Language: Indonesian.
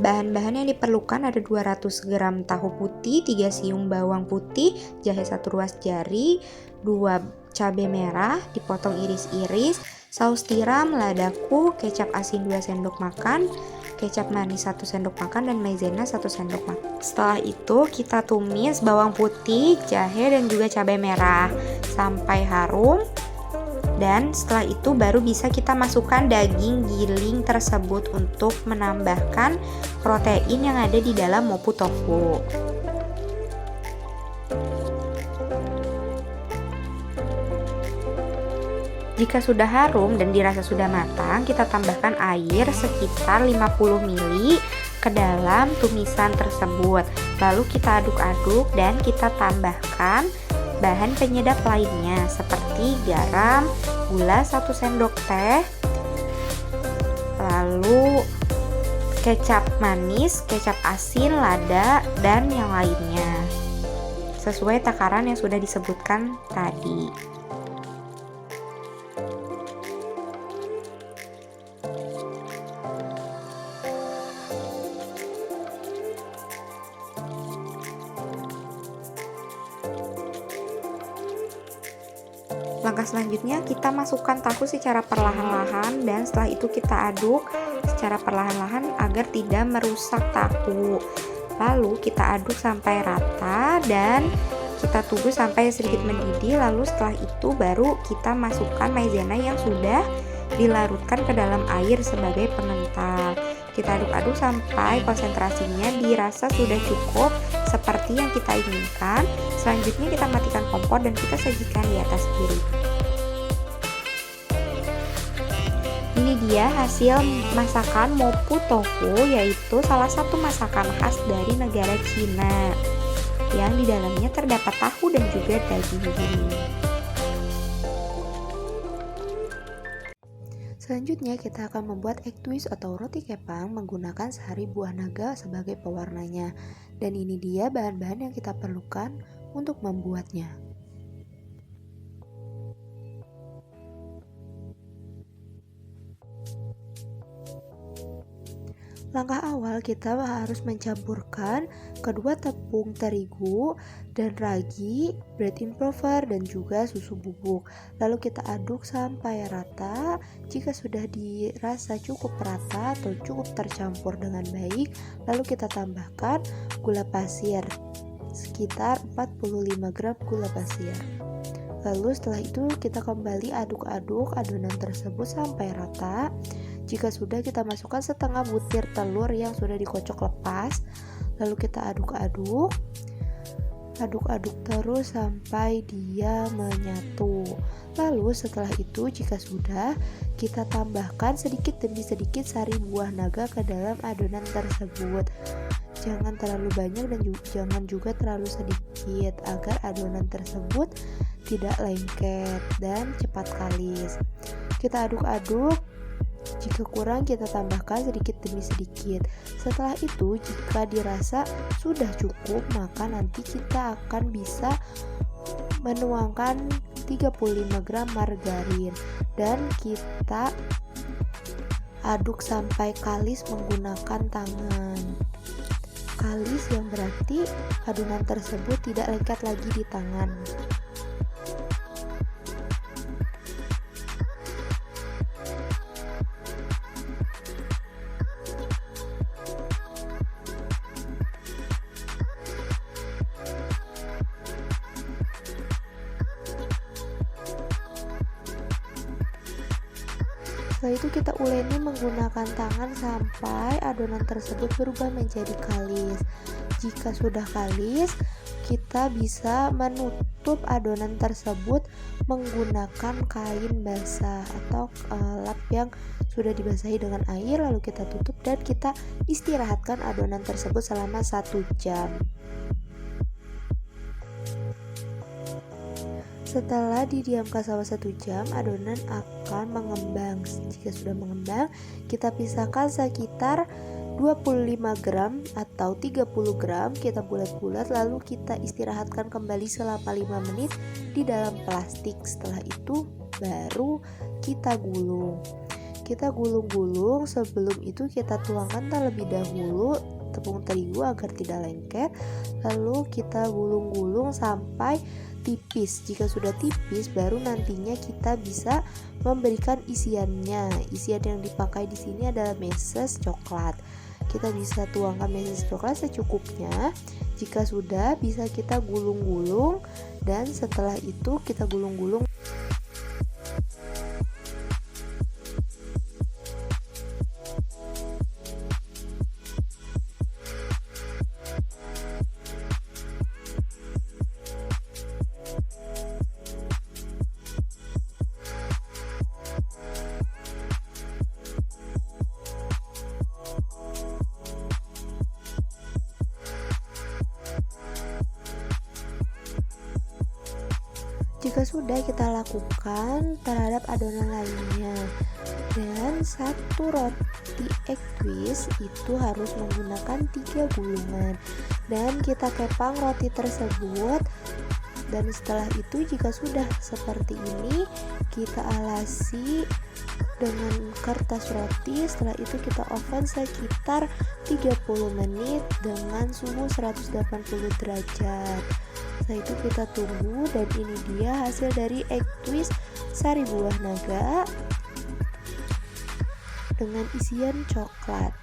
Bahan-bahan yang diperlukan ada 200 gram tahu putih, 3 siung bawang putih, jahe 1 ruas jari, 2 cabai merah dipotong iris-iris, saus tiram, ladaku, kecap asin 2 sendok makan, kecap manis 1 sendok makan, dan maizena 1 sendok makan. Setelah itu kita tumis bawang putih, jahe, dan juga cabai merah sampai harum. Dan setelah itu baru bisa kita masukkan daging giling tersebut untuk menambahkan protein yang ada di dalam mopu tofu. Jika sudah harum dan dirasa sudah matang, kita tambahkan air sekitar 50 ml ke dalam tumisan tersebut. Lalu kita aduk-aduk dan kita tambahkan bahan penyedap lainnya seperti garam, gula 1 sendok teh, lalu kecap manis, kecap asin, lada, dan yang lainnya sesuai takaran yang sudah disebutkan tadi. Langkah selanjutnya kita masukkan tahu secara perlahan-lahan dan setelah itu kita aduk secara perlahan-lahan agar tidak merusak tahu. Lalu kita aduk sampai rata dan kita tunggu sampai sedikit mendidih. Lalu setelah itu baru kita masukkan maizena yang sudah dilarutkan ke dalam air sebagai pengental. Kita aduk-aduk sampai konsentrasinya dirasa sudah cukup seperti yang kita inginkan. Selanjutnya kita matikan kompor dan kita sajikan di atas piring. Ini dia hasil masakan mopu tofu, yaitu salah satu masakan khas dari negara Cina yang di dalamnya terdapat tahu dan juga daging giling. Selanjutnya kita akan membuat egg twist atau roti kepang menggunakan sari buah naga sebagai pewarnanya. Dan ini dia bahan-bahan yang kita perlukan untuk membuatnya. Langkah awal kita harus mencampurkan kedua tepung terigu dan ragi, bread improver, dan juga susu bubuk. Lalu kita aduk sampai rata. Jika sudah dirasa cukup rata atau cukup tercampur dengan baik, lalu kita tambahkan gula pasir sekitar 45 gram gula pasir. Lalu setelah itu kita kembali aduk-aduk adonan tersebut sampai rata. Jika sudah, kita masukkan setengah butir telur yang sudah dikocok lepas. Lalu kita aduk-aduk terus sampai dia menyatu. Lalu setelah itu jika sudah, kita tambahkan sedikit demi sedikit sari buah naga ke dalam adonan tersebut. Jangan terlalu banyak dan jangan juga terlalu sedikit agar adonan tersebut tidak lengket dan cepat kalis. Kita aduk-aduk. Jika kurang, kita tambahkan sedikit demi sedikit. Setelah itu, jika dirasa sudah cukup, maka nanti kita akan bisa menuangkan 35 gram margarin dan kita aduk sampai kalis menggunakan tangan. Kalis yang berarti adonan tersebut tidak lengket lagi di tangan. Setelah itu kita uleni menggunakan tangan sampai adonan tersebut berubah menjadi kalis. Jika sudah kalis, kita bisa menutup adonan tersebut menggunakan kain basah atau lap yang sudah dibasahi dengan air. Lalu kita tutup dan kita istirahatkan adonan tersebut selama 1 jam. Setelah didiamkan selama 1 jam, adonan akan mengembang. Jika sudah mengembang, kita pisahkan sekitar 25 gram atau 30 gram, kita bulat-bulat, lalu kita istirahatkan kembali selama 5 menit di dalam plastik. Setelah itu baru kita gulung. Kita gulung-gulung, sebelum itu kita tuangkan terlebih dahulu tepung terigu agar tidak lengket. Lalu kita gulung-gulung sampai tipis. Jika sudah tipis, baru nantinya kita bisa memberikan isiannya. Isian yang dipakai di sini adalah meses coklat. Kita bisa tuangkan meses coklat secukupnya. Jika sudah, bisa kita gulung-gulung, dan setelah itu kita gulung-gulung. Jika sudah, kita lakukan terhadap adonan lainnya. Dan satu roti egg twist itu harus menggunakan 3 gulungan. Dan kita kepang roti tersebut. Dan setelah itu, jika sudah seperti ini, kita alasi dengan kertas roti. Setelah itu kita oven sekitar 30 menit dengan suhu 180 derajat. Setelah itu kita tunggu, dan ini dia hasil dari egg twist sari buah naga dengan isian coklat.